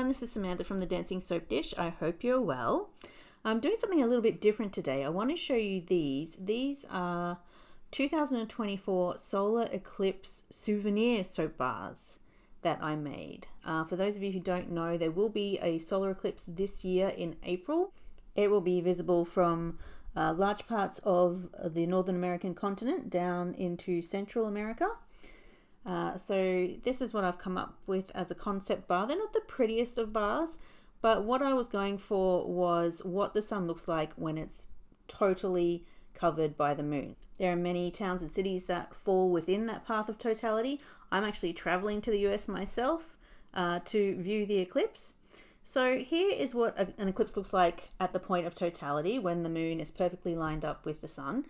everyone, this is Samantha from the Dancing Soap Dish. I hope you're well. I'm doing something a little bit different today. I want to show you these. These are 2024 Solar Eclipse Souvenir soap bars that I made. For those of you who don't know, there will be a solar eclipse this year in April. It will be visible from large parts of the Northern American continent down into Central America. So this is what I've come up with as a concept bar. They're not the prettiest of bars, but what I was going for was what the sun looks like when it's totally covered by the moon. There are many towns and cities that fall within that path of totality. I'm actually traveling to the US myself to view the eclipse. So here is what an eclipse looks like at the point of totality when the moon is perfectly lined up with the sun.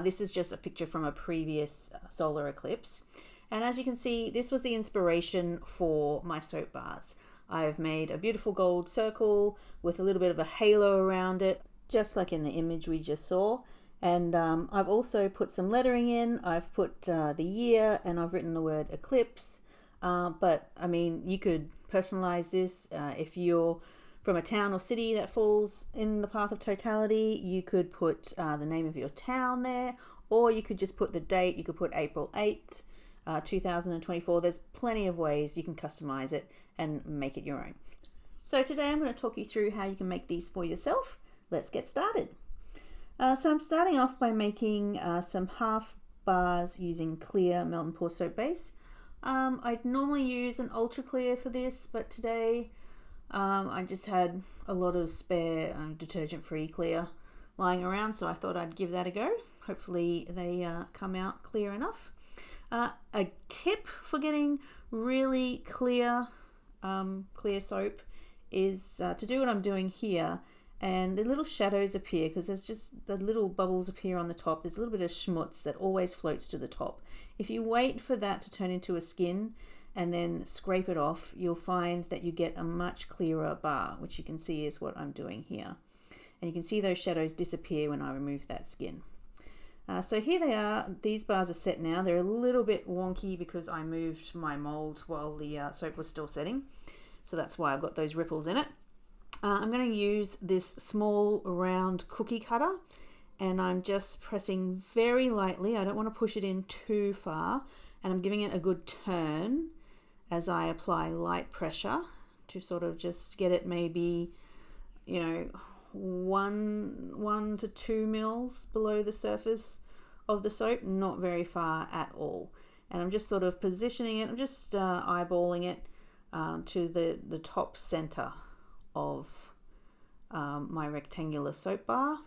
This is just a picture from a previous solar eclipse. And as you can see, this was the inspiration for my soap bars. I've made a beautiful gold circle with a little bit of a halo around it, just like in the image we just saw. And I've also put some lettering in. I've put the year and I've written the word eclipse. But I mean, you could personalize this. If you're from a town or city that falls in the path of totality, you could put the name of your town there, or you could just put the date. You could put April 8th. 2024. There's plenty of ways you can customize it and make it your own. So today I'm going to talk you through how you can make these for yourself. Let's get started. So I'm starting off by making some half bars using clear melt and pour soap base. I'd normally use an ultra clear for this, but today I just had a lot of spare detergent free clear lying around, so I thought I'd give that a go. Hopefully they come out clear enough. A tip for getting really clear soap is to do what I'm doing here, and the little shadows appear because there's just the little bubbles appear on the top. There's a little bit of schmutz that always floats to the top. If you wait for that to turn into a skin and then scrape it off, you'll find that you get a much clearer bar, which you can see is what I'm doing here. And you can see those shadows disappear when I remove that skin. So here they are. These bars are set now. They're a little bit wonky because I moved my mold while the soap was still setting. So that's why I've got those ripples in it. I'm going to use this small round cookie cutter, and I'm just pressing very lightly. I don't want to push it in too far, and I'm giving it a good turn as I apply light pressure to sort of just get it maybe, 1 to 2 mils below the surface of the soap, not very far at all. And I'm just sort of positioning it, I'm just eyeballing it to the top center of my rectangular soap bar.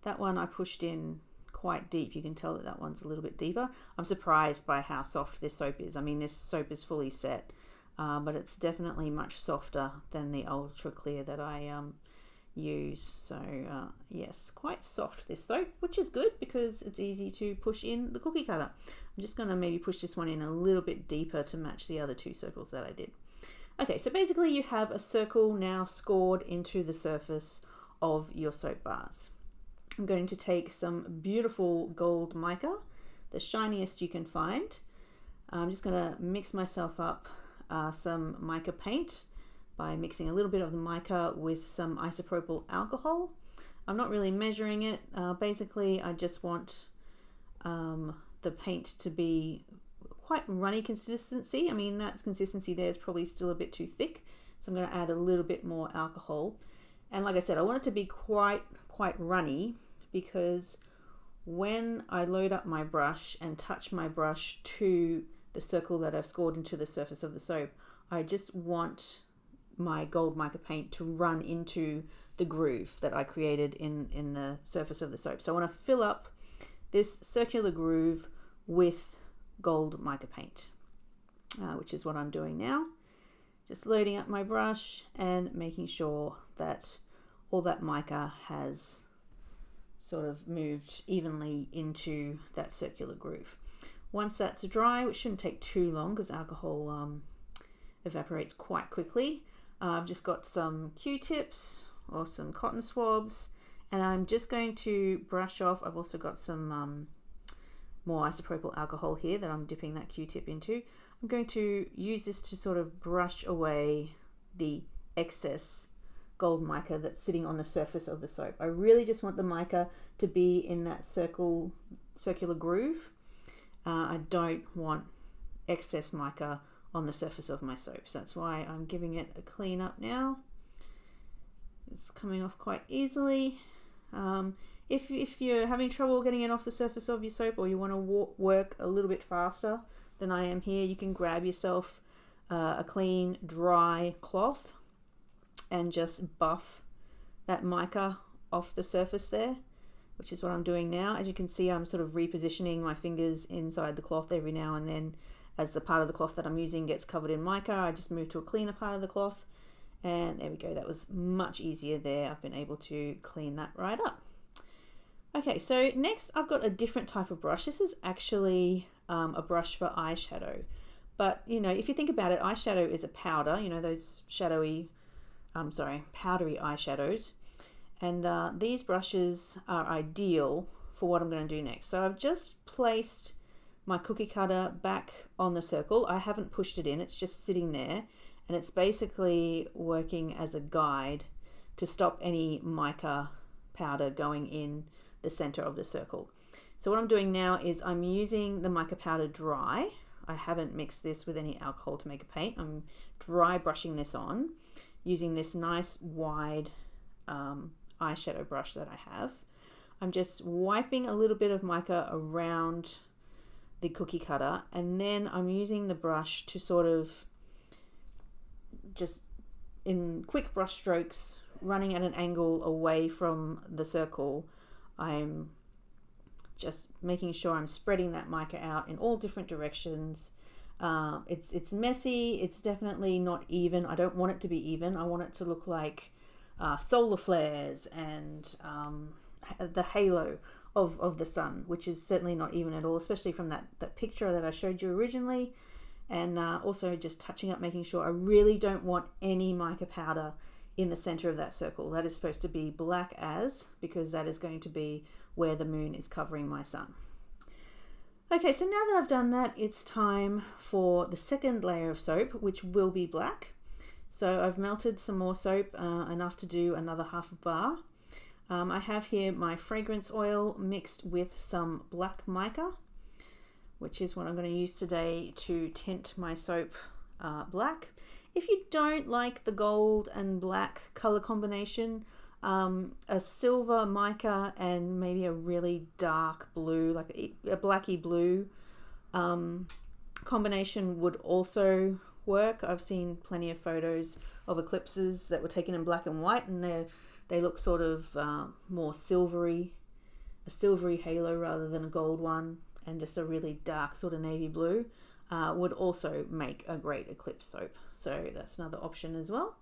That one I pushed in quite deep. You can tell that one's a little bit deeper. I'm surprised by how soft this soap is. I mean, this soap is fully set, but it's definitely much softer than the ultra clear that I use. So yes, quite soft this soap, which is good because it's easy to push in the cookie cutter. I'm just going to maybe push this one in a little bit deeper to match the other two circles that I did. Okay, so basically you have a circle now scored into the surface of your soap bars. I'm going to take some beautiful gold mica, the shiniest you can find. I'm just going to mix myself up some mica paint by mixing a little bit of the mica with some isopropyl alcohol. I'm not really measuring it. Basically, I just want the paint to be quite runny consistency. I mean, that consistency there is probably still a bit too thick, so I'm going to add a little bit more alcohol. And like I said, I want it to be quite runny because when I load up my brush and touch my brush to the circle that I've scored into the surface of the soap, I just want my gold mica paint to run into the groove that I created in the surface of the soap. So I want to fill up this circular groove with gold mica paint, which is what I'm doing now. Just loading up my brush and making sure that all that mica has sort of moved evenly into that circular groove. Once that's dry, which shouldn't take too long because alcohol evaporates quite quickly, I've just got some Q-tips or some cotton swabs, and I'm just going to brush off. I've also got some more isopropyl alcohol here that I'm dipping that Q-tip into. I'm going to use this to sort of brush away the excess gold mica that's sitting on the surface of the soap. I really just want the mica to be in that circular groove. I don't want excess mica on the surface of my soap. So that's why I'm giving it a clean up now. It's coming off quite easily. If you're having trouble getting it off the surface of your soap, or you want to work a little bit faster than I am here, you can grab yourself a clean, dry cloth and just buff that mica off the surface there, which is what I'm doing now. As you can see, I'm sort of repositioning my fingers inside the cloth every now and then. As the part of the cloth that I'm using gets covered in mica, I just move to a cleaner part of the cloth, and there we go. That was much easier there. I've been able to clean that right up. Okay, so next I've got a different type of brush. This is actually a brush for eyeshadow. But, you know, if you think about it, eyeshadow is a powder, you know, those powdery eyeshadows. And these brushes are ideal for what I'm going to do next. So I've just placed my cookie cutter back on the circle. I haven't pushed it in, it's just sitting there. And it's basically working as a guide to stop any mica powder going in the center of the circle. So what I'm doing now is I'm using the mica powder dry. I haven't mixed this with any alcohol to make a paint. I'm dry brushing this on using this nice wide eyeshadow brush that I have. I'm just wiping a little bit of mica around the cookie cutter, and then I'm using the brush to sort of just in quick brush strokes, running at an angle away from the circle. I'm just making sure I'm spreading that mica out in all different directions. It's messy. It's definitely not even. I don't want it to be even. I want it to look like solar flares and the halo of the sun, which is certainly not even at all, especially from that picture that I showed you originally. And also just touching up, making sure I really don't want any mica powder in the center of that circle. That is supposed to be black as, because that is going to be where the moon is covering my sun. Okay, so now that I've done that, it's time for the second layer of soap, which will be black. So I've melted some more soap, enough to do another half a bar. I have here my fragrance oil mixed with some black mica, which is what I'm going to use today to tint my soap black. If you don't like the gold and black color combination, a silver mica and maybe a really dark blue, like a blacky blue combination would also work. I've seen plenty of photos of eclipses that were taken in black and white, and they look sort of more silvery, a silvery halo rather than a gold one, and just a really dark sort of navy blue would also make a great eclipse soap. So that's another option as well.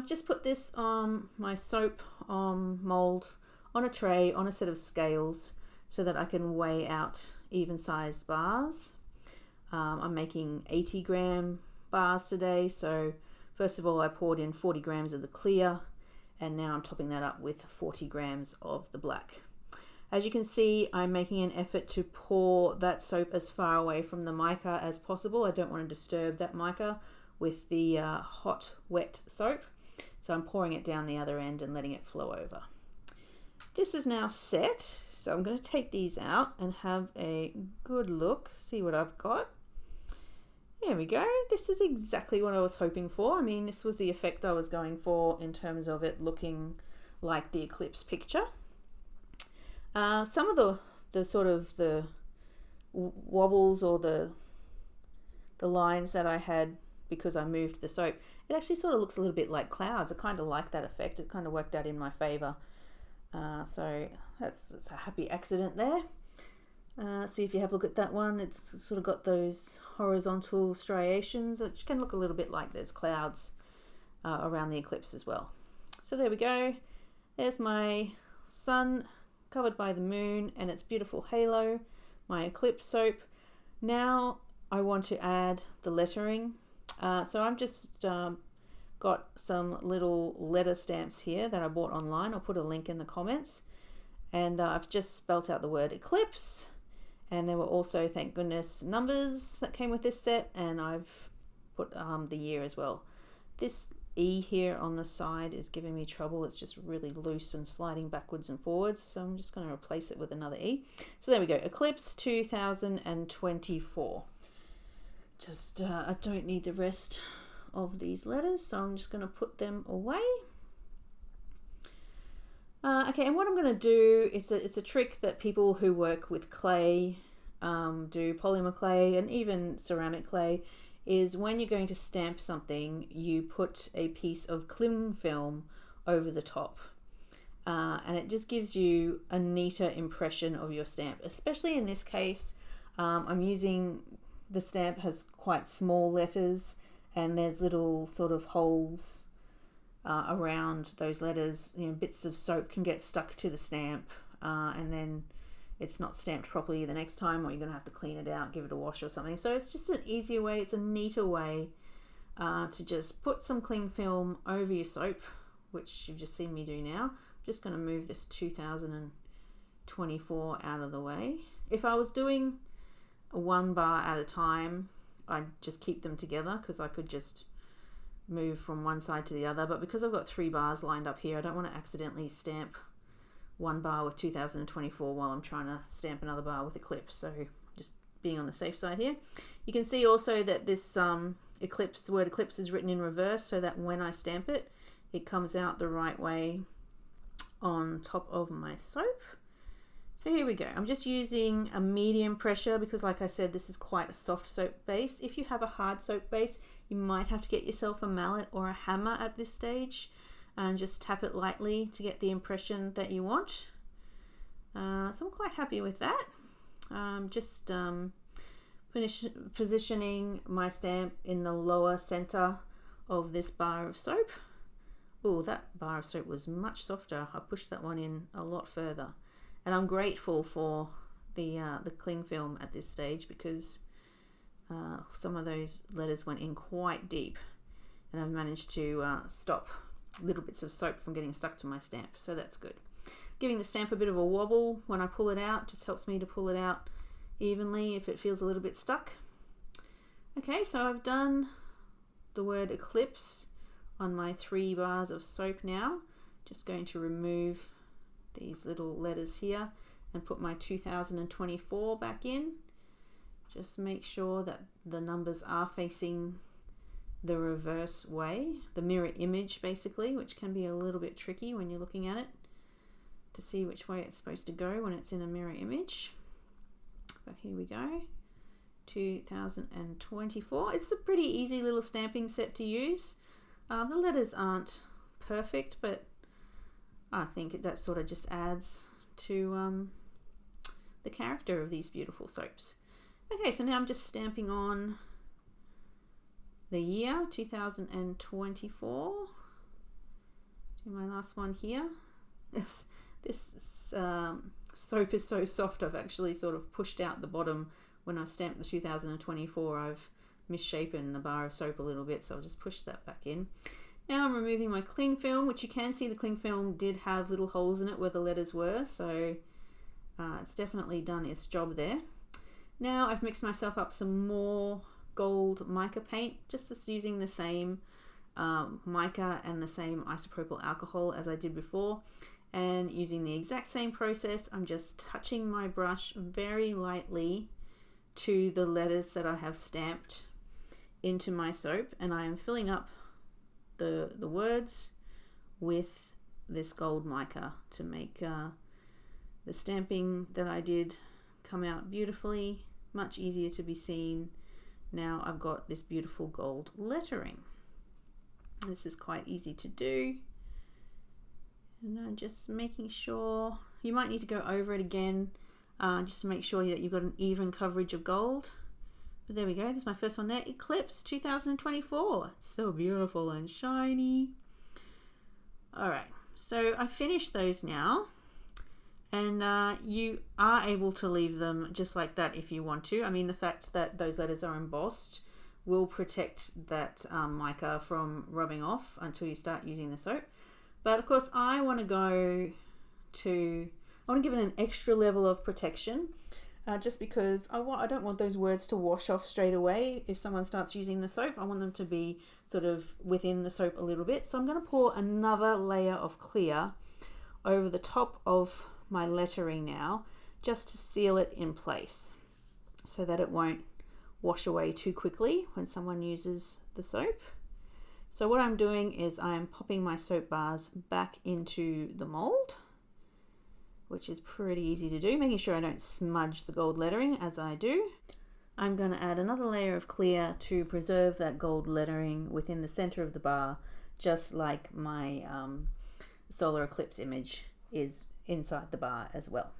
Just put this my soap mold on a tray on a set of scales so that I can weigh out even sized bars. I'm making 80 gram bars today. So first of all, I poured in 40 grams of the clear, and now I'm topping that up with 40 grams of the black. As you can see, I'm making an effort to pour that soap as far away from the mica as possible. I don't want to disturb that mica with the hot, wet soap. So I'm pouring it down the other end and letting it flow over. This is now set, so I'm going to take these out and have a good look, see what I've got. There we go. This is exactly what I was hoping for. I mean, this was the effect I was going for in terms of it looking like the eclipse picture. Some of the sort of the wobbles or the lines that I had because I moved the soap, it actually sort of looks a little bit like clouds. I kind of like that effect. It kind of worked out in my favor. So that's a happy accident there. See if you have a look at that one. It's sort of got those horizontal striations, which can look a little bit like there's clouds around the eclipse as well. So there we go. There's my sun covered by the moon and its beautiful halo, my eclipse soap. Now I want to add the lettering. So I'm just got some little letter stamps here that I bought online. I'll put a link in the comments. And I've just spelt out the word eclipse. And there were also, thank goodness, numbers that came with this set. And I've put the year as well. This E here on the side is giving me trouble. It's just really loose and sliding backwards and forwards. So I'm just going to replace it with another E. So there we go, Eclipse 2024. Just, I don't need the rest of these letters, so I'm just going to put them away. Okay, and what I'm going to do, it's a trick that people who work with clay do, polymer clay and even ceramic clay, is when you're going to stamp something, you put a piece of cling film over the top. And it just gives you a neater impression of your stamp. Especially in this case, I'm using, the stamp has quite small letters and there's little sort of holes around those letters. You know, bits of soap can get stuck to the stamp and then it's not stamped properly the next time, or you're going to have to clean it out, give it a wash or something. So it's just an easier way, it's a neater way to just put some cling film over your soap, which you've just seen me do now. I'm just going to move this 2024 out of the way. If I was doing one bar at a time, I'd just keep them together because I could just move from one side to the other. But because I've got 3 bars lined up here, I don't want to accidentally stamp one bar with 2024 while I'm trying to stamp another bar with Eclipse. So just being on the safe side here. You can see also that this Eclipse, the word Eclipse is written in reverse so that when I stamp it, it comes out the right way on top of my soap. So here we go. I'm just using a medium pressure because, like I said, this is quite a soft soap base. If you have a hard soap base, you might have to get yourself a mallet or a hammer at this stage and just tap it lightly to get the impression that you want. So I'm quite happy with that. Just positioning my stamp in the lower center of this bar of soap. Oh, that bar of soap was much softer. I pushed that one in a lot further. And I'm grateful for the cling film at this stage because some of those letters went in quite deep, and I've managed to stop little bits of soap from getting stuck to my stamp, so that's good. Giving the stamp a bit of a wobble when I pull it out just helps me to pull it out evenly if it feels a little bit stuck. Okay, so I've done the word Eclipse on my 3 bars of soap now. Just going to remove these little letters here and put my 2024 back in. Just make sure that the numbers are facing the reverse way, the mirror image basically, which can be a little bit tricky when you're looking at it to see which way it's supposed to go when it's in a mirror image. But here we go, 2024. It's a pretty easy little stamping set to use. The letters aren't perfect, but I think that sort of just adds to the character of these beautiful soaps. Okay, so now I'm just stamping on the year 2024. Do my last one here. This soap is so soft, I've actually sort of pushed out the bottom. When I stamped the 2024, I've misshapen the bar of soap a little bit, so I'll just push that back in. Now I'm removing my cling film, which you can see the cling film did have little holes in it where the letters were, so it's definitely done its job there. Now I've mixed myself up some more gold mica paint, just using the same mica and the same isopropyl alcohol as I did before, and using the exact same process. I'm just touching my brush very lightly to the letters that I have stamped into my soap, and I am filling up the words with this gold mica to make the stamping that I did come out beautifully, much easier to be seen. Now I've got this beautiful gold lettering. This is quite easy to do, and I'm just making sure, you might need to go over it again just to make sure that you've got an even coverage of gold. But there we go, this is my first one there, Eclipse 2024. It's so beautiful and shiny. Alright, so I finished those now, and you are able to leave them just like that if you want to. I mean, the fact that those letters are embossed will protect that mica from rubbing off until you start using the soap. But of course I want to give it an extra level of protection. just because I don't want those words to wash off straight away. If someone starts using the soap, I want them to be sort of within the soap a little bit. So I'm going to pour another layer of clear over the top of my lettering now, just to seal it in place so that it won't wash away too quickly when someone uses the soap. So what I'm doing is I'm popping my soap bars back into the mold, which is pretty easy to do, making sure I don't smudge the gold lettering as I do. I'm going to add another layer of clear to preserve that gold lettering within the center of the bar, just like my solar eclipse image is inside the bar as well.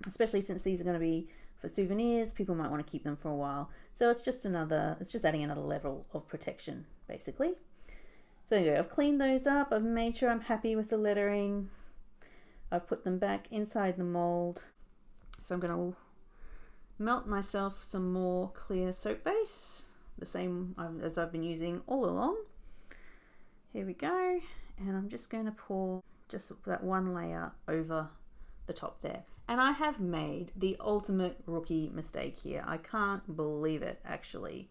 Especially since these are going to be for souvenirs, people might want to keep them for a while. So it's just adding another level of protection, basically. So there you go. I've cleaned those up. I've made sure I'm happy with the lettering. I've put them back inside the mold. So I'm going to melt myself some more clear soap base, the same as I've been using all along. Here we go. And I'm just going to pour just that one layer over the top there. And I have made the ultimate rookie mistake here. I can't believe it, actually.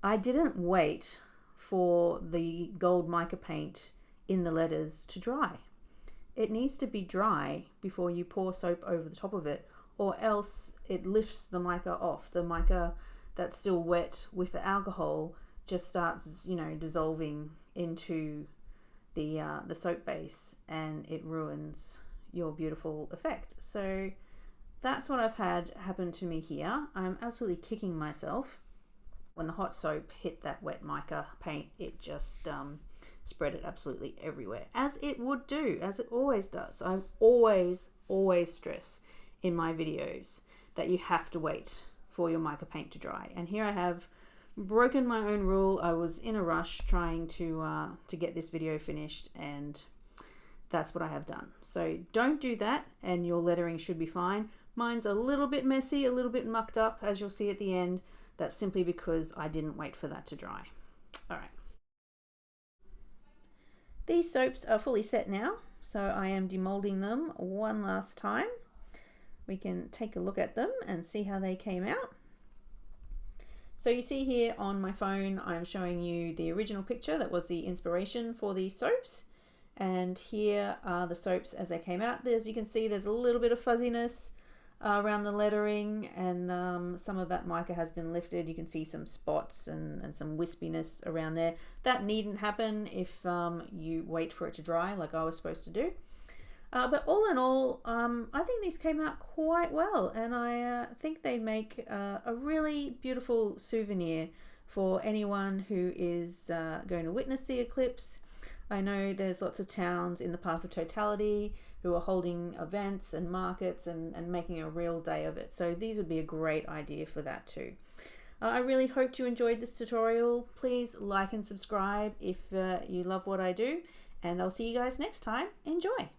I didn't wait for the gold mica paint in the letters to dry. It needs to be dry before you pour soap over the top of it, or else it lifts the mica off. The mica that's still wet with the alcohol just starts, dissolving into the soap base, and it ruins your beautiful effect. So that's what I've had happen to me here. I'm absolutely kicking myself. When the hot soap hit that wet mica paint, it just spread it absolutely everywhere, as it would do, as it always does. I always stress in my videos that you have to wait for your mica paint to dry. And here I have broken my own rule. I was in a rush trying to get this video finished, and that's what I have done. So don't do that, and your lettering should be fine. Mine's a little bit messy, a little bit mucked up, as you'll see at the end. That's simply because I didn't wait for that to dry. All right. These soaps are fully set now, so I am demolding them one last time. We can take a look at them and see how they came out. So you see here on my phone, I'm showing you the original picture that was the inspiration for these soaps. And here are the soaps as they came out. As you can see, there's a little bit of fuzziness around the lettering, and some of that mica has been lifted. You can see some spots and some wispiness around there. That needn't happen if you wait for it to dry like I was supposed to do. But all in all, I think these came out quite well, and I think they make a really beautiful souvenir for anyone who is going to witness the eclipse. I know there's lots of towns in the path of totality who are holding events and markets and making a real day of it. So these would be a great idea for that too. I really hope you enjoyed this tutorial. Please like and subscribe if you love what I do, and I'll see you guys next time. Enjoy!